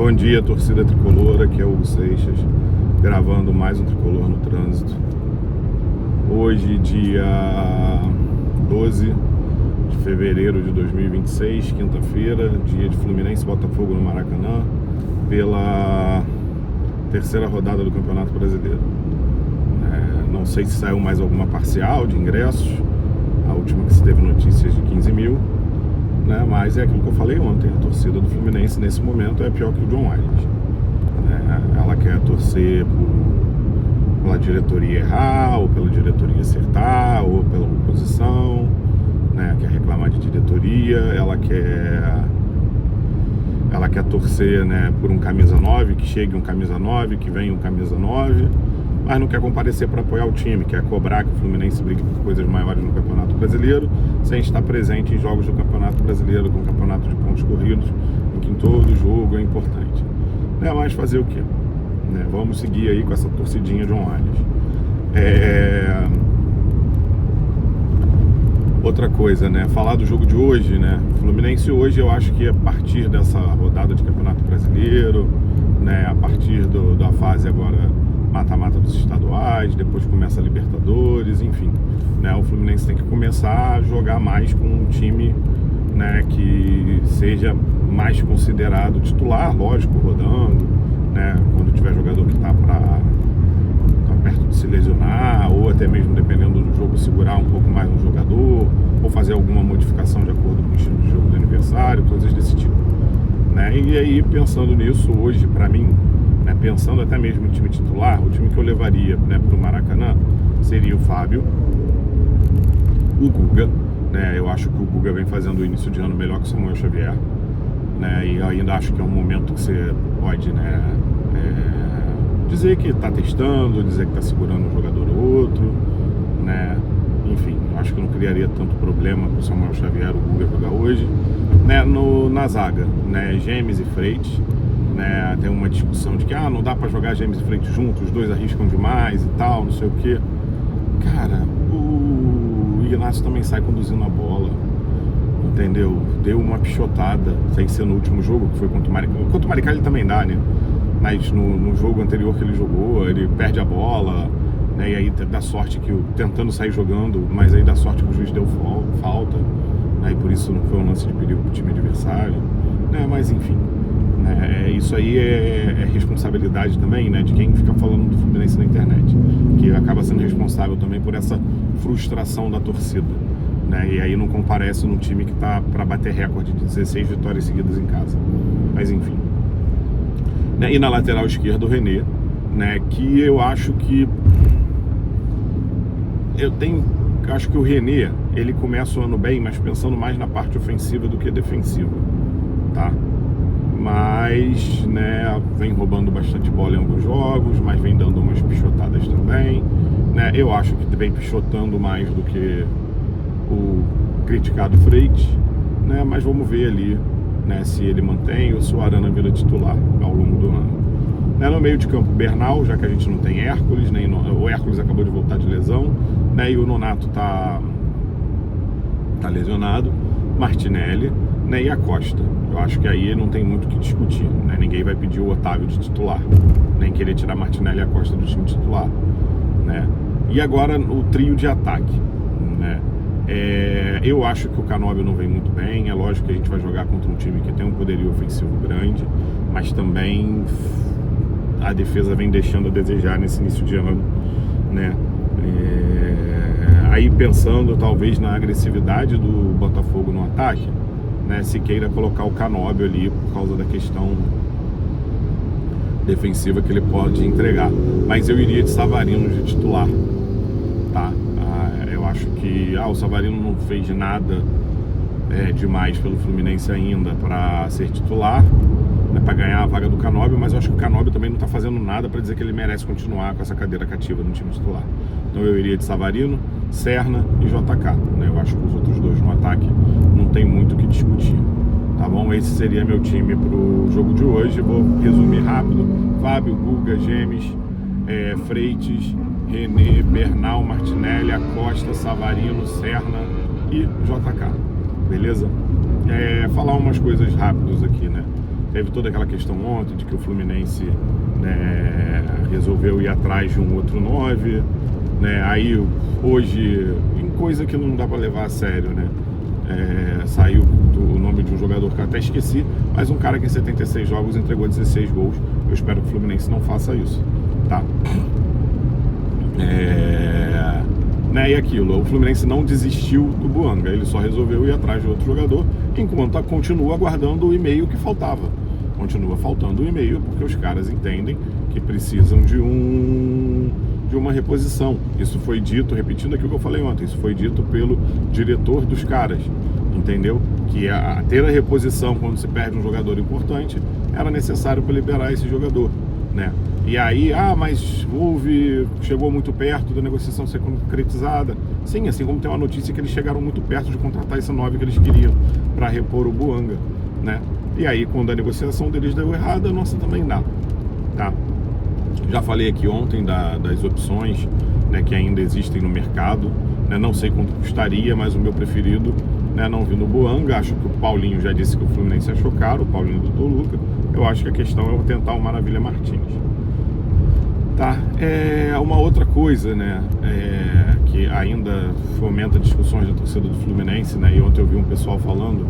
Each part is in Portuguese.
Bom dia, torcida tricolor, aqui é o Hugo Seixas, gravando mais um Tricolor no Trânsito. Hoje, dia 12 de fevereiro de 2026, quinta-feira, dia de Fluminense e Botafogo no Maracanã, pela terceira rodada do Campeonato Brasileiro. Não sei se saiu mais alguma parcial de ingressos, a última que se teve notícias de 15 mil. Mas é aquilo que eu falei ontem, a torcida do Fluminense nesse momento é pior que o John Wayne. Ela quer torcer pela diretoria errar, ou pela diretoria acertar, ou pela oposição, quer reclamar de diretoria, ela quer torcer por um camisa 9, que chegue um camisa 9, que venha um camisa 9, mas não quer comparecer para apoiar o time, quer cobrar que o Fluminense brigue por coisas maiores no Campeonato Brasileiro, sem estar presente em jogos do Campeonato Brasileiro, com o campeonato de pontos corridos, em que todo jogo é importante. Mas fazer o quê? Vamos seguir aí com essa torcidinha de Allianz. Outra coisa, falar do jogo de hoje, Fluminense hoje, eu acho que a partir dessa rodada de Campeonato Brasileiro, a partir da fase agora mata-mata dos estaduais, depois começa a Libertadores, enfim, o Fluminense tem que começar a jogar mais com um time, que seja mais considerado titular, lógico, rodando, quando tiver jogador que está perto de se lesionar, ou até mesmo, dependendo do jogo, segurar um pouco mais um jogador, ou fazer alguma modificação de acordo com o estilo de jogo do adversário, coisas desse tipo. E aí, pensando nisso, hoje, para mim, pensando até mesmo em time titular, o time que eu levaria para o Maracanã seria o Fábio, o Guga, eu acho que o Guga vem fazendo o início de ano melhor que o Samuel Xavier, e eu ainda acho que é um momento que você pode dizer que está testando, dizer que está segurando um jogador ou outro, enfim, acho que não criaria tanto problema para o Samuel Xavier, o Guga jogar hoje. Na zaga, James e Freitas, tem uma discussão de que não dá pra jogar James e Freitas juntos, os dois arriscam demais e tal, não sei o que. Cara, o Ignacio também sai conduzindo a bola, entendeu? Deu uma pichotada, sem ser no último jogo, que foi contra o Maricá. Contra o Maricá ele também dá, mas no jogo anterior que ele jogou, ele perde a bola, e aí dá sorte que tentando sair jogando, mas aí dá sorte que o juiz deu falta, e por isso não foi um lance de perigo pro time adversário, mas enfim. Isso aí é responsabilidade também, de quem fica falando do Fluminense na internet, que acaba sendo responsável também por essa frustração da torcida, e aí não comparece num time que tá para bater recorde de 16 vitórias seguidas em casa, mas enfim. E na lateral esquerda o René, que eu acho que acho que o René, ele começa o ano bem, mas pensando mais na parte ofensiva do que defensiva, tá? Mas, vem roubando bastante bola em alguns jogos, mas vem dando umas pichotadas também, eu acho que vem pichotando mais do que o criticado Freitas, mas vamos ver ali, se ele mantém ou se o Arana vira titular ao longo do ano. No meio de campo, Bernal, já que a gente não tem Hércules, o Hércules acabou de voltar de lesão, e o Nonato tá lesionado, Martinelli, e a Costa. Eu acho que aí não tem muito o que discutir, ninguém vai pedir o Otávio de titular, nem querer tirar Martinelli e a Costa do time titular, E agora o trio de ataque, eu acho que o Canóbio não vem muito bem. É lógico que a gente vai jogar contra um time que tem um poderio ofensivo grande, mas também a defesa vem deixando a desejar nesse início de ano, aí pensando talvez na agressividade do Botafogo no ataque, se queira colocar o Canóbio ali por causa da questão defensiva que ele pode entregar, mas eu iria de Savarino de titular, tá? Eu acho que o Savarino não fez nada demais pelo Fluminense ainda para ser titular, para ganhar a vaga do Canóbio, mas eu acho que o Canóbio também não está fazendo nada para dizer que ele merece continuar com essa cadeira cativa no time titular. Então eu iria de Savarino, Serna e JK, Eu acho que os outros dois no ataque não tem muito o que discutir, tá bom? Esse seria meu time pro jogo de hoje. Vou resumir rápido: Fábio, Guga, James, Freitas, René, Bernal, Martinelli, Acosta, Savarino, Serna e JK, beleza? Falar umas coisas rápidas aqui, Teve toda aquela questão ontem de que o Fluminense, né, resolveu ir atrás de um outro 9, né? Aí hoje, em coisa que não dá para levar a sério, né? Saiu o nome de um jogador que eu até esqueci, mas um cara que em 76 jogos entregou 16 gols. Eu espero que o Fluminense não faça isso, tá? Né, e aquilo, o Fluminense não desistiu do Buanga, ele só resolveu ir atrás de outro jogador, enquanto continua aguardando o e-mail que faltava. Continua faltando o e-mail porque os caras entendem que precisam de uma reposição. Isso foi dito, repetindo aquilo que eu falei ontem, isso foi dito pelo diretor dos caras, entendeu? Que ter a reposição quando se perde um jogador importante era necessário para liberar esse jogador, né? E aí, mas chegou muito perto da negociação ser concretizada. Sim, assim como tem uma notícia que eles chegaram muito perto de contratar esse 9 que eles queriam para repor o Buanga, né? E aí, quando a negociação deles deu errada, a nossa também dá, tá? Já falei aqui ontem das opções, né, que ainda existem no mercado, né? Não sei quanto custaria, mas o meu preferido, né, não vindo o Buanga. Acho que o Paulinho já disse que o Fluminense achou caro, o Paulinho do Toluca. Eu acho que a questão é tentar o Maravilha Martins. Tá, uma outra coisa, né, que ainda fomenta discussões da torcida do Fluminense, né, e ontem eu vi um pessoal falando,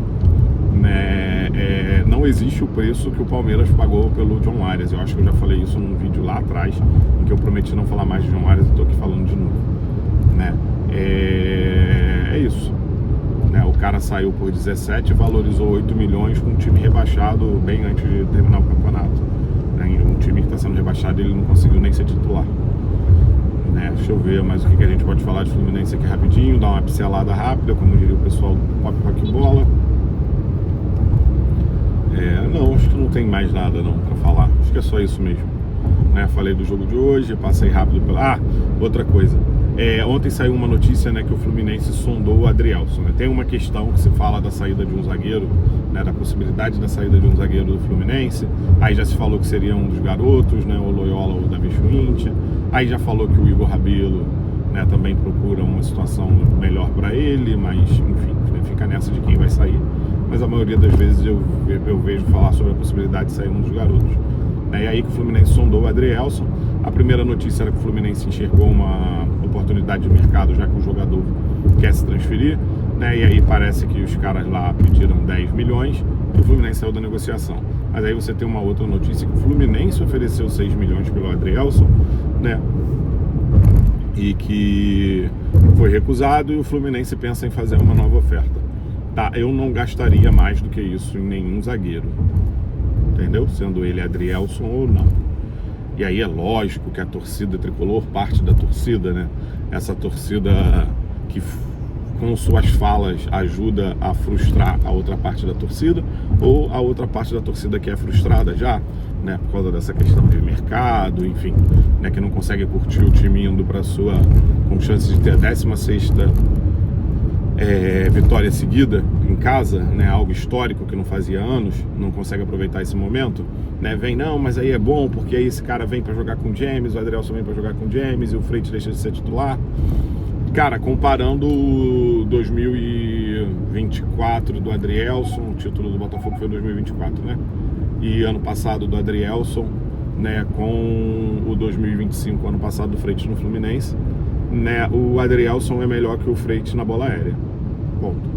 né, não existe o preço que o Palmeiras pagou pelo John Arias. Eu acho que eu já falei isso num vídeo lá atrás, em que eu prometi não falar mais de John Arias, e estou aqui falando de novo, né, é isso, né, o cara saiu por 17, valorizou 8 milhões com um time rebaixado bem antes de terminar o campeonato. Um time que está sendo rebaixado, ele não conseguiu nem ser titular, né? Deixa eu ver mais o que a gente pode falar de Fluminense aqui rapidinho, dar uma pincelada rápida, como diria o pessoal do Pop Rock Bola. Não, acho que não tem mais nada não para falar, acho que é só isso mesmo, né? Falei do jogo de hoje, passei rápido pela... outra coisa, ontem saiu uma notícia, né, que o Fluminense sondou o Adrielson, né? Tem uma questão que se fala da saída de um zagueiro, né, da possibilidade da saída de um zagueiro do Fluminense. Aí já se falou que seria um dos garotos, né, o Loyola ou o Davi Schwindt. Aí já falou que o Igor Rabelo, né, também procura uma situação melhor para ele, mas enfim, fica nessa de quem vai sair. Mas a maioria das vezes eu vejo falar sobre a possibilidade de sair um dos garotos, né? E aí que o Fluminense sondou o Adrielson. A primeira notícia era que o Fluminense enxergou uma oportunidade de mercado, já que o jogador quer se transferir, né? E aí parece que os caras lá pediram 10 milhões e o Fluminense saiu da negociação. Mas aí você tem uma outra notícia que o Fluminense ofereceu 6 milhões pelo Adrielson, né? E que foi recusado, e o Fluminense pensa em fazer uma nova oferta. Tá, eu não gastaria mais do que isso em nenhum zagueiro, entendeu? Sendo ele Adrielson ou não. E aí é lógico que a torcida tricolor, parte da torcida, né? Essa torcida que com suas falas ajuda a frustrar a outra parte da torcida, ou a outra parte da torcida que é frustrada já, né, por causa dessa questão de mercado, enfim, né, que não consegue curtir o time indo para sua, com chance de ter a 16ª vitória seguida em casa, né, algo histórico que não fazia anos, não consegue aproveitar esse momento, né, vem, não, mas aí é bom, porque aí esse cara vem para jogar com o James, o Adrielson vem para jogar com o James, e o Freitas deixa de ser titular. Cara, comparando o 2024 do Adrielson, o título do Botafogo foi 2024, né? E ano passado do Adrielson, né, com o 2025, ano passado do Freitas no Fluminense, né, o Adrielson é melhor que o Freitas na bola aérea. Ponto.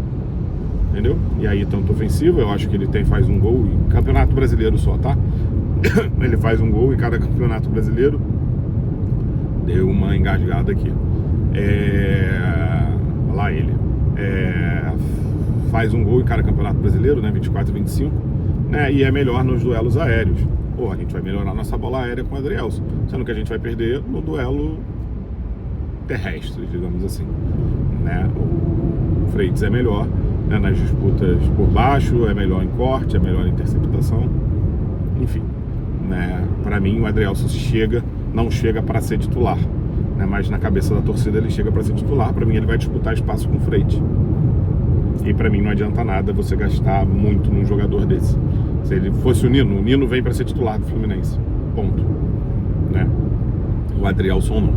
Entendeu? E aí, tanto ofensivo, eu acho que ele faz um gol em campeonato brasileiro só, tá? Ele faz um gol em cada campeonato brasileiro. Deu uma engasgada aqui. Lá ele faz um gol em cada campeonato brasileiro, né, 24 e 25, né, e é melhor nos duelos aéreos. Porra, a gente vai melhorar nossa bola aérea com o Adrielson, sendo que a gente vai perder no duelo terrestre, digamos assim, né? O Freitas é melhor, né, nas disputas por baixo, é melhor em corte, é melhor em interceptação, enfim, né? Para mim o Adrielson não chega para ser titular, né, mas na cabeça da torcida ele chega para ser titular. Para mim ele vai disputar espaço com o Freitas, e para mim não adianta nada você gastar muito num jogador desse. Se ele fosse o Nino vem para ser titular do Fluminense, ponto, né? O Adrielson não,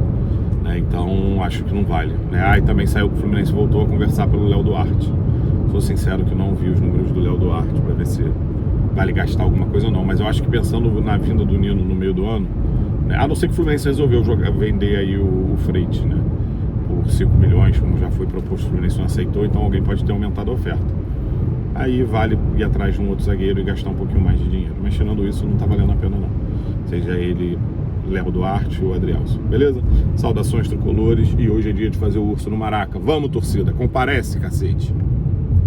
né? Então acho que não vale, né? Aí também saiu que o Fluminense voltou a conversar pelo Léo Duarte. Sou sincero que não vi os números do Léo Duarte para ver se vale gastar alguma coisa ou não, mas eu acho que pensando na vinda do Nino no meio do ano, né, a não ser que o Fluminense resolveu vender aí o Freitas, né, por 5 milhões, como já foi proposto, o Fluminense não aceitou, então alguém pode ter aumentado a oferta. Aí vale ir atrás de um outro zagueiro e gastar um pouquinho mais de dinheiro, mas tirando isso não tá valendo a pena não, seja ele Léo Duarte ou Adrielson, beleza? Saudações tricolores, e hoje é dia de fazer o urso no Maraca. Vamos, torcida, comparece, cacete!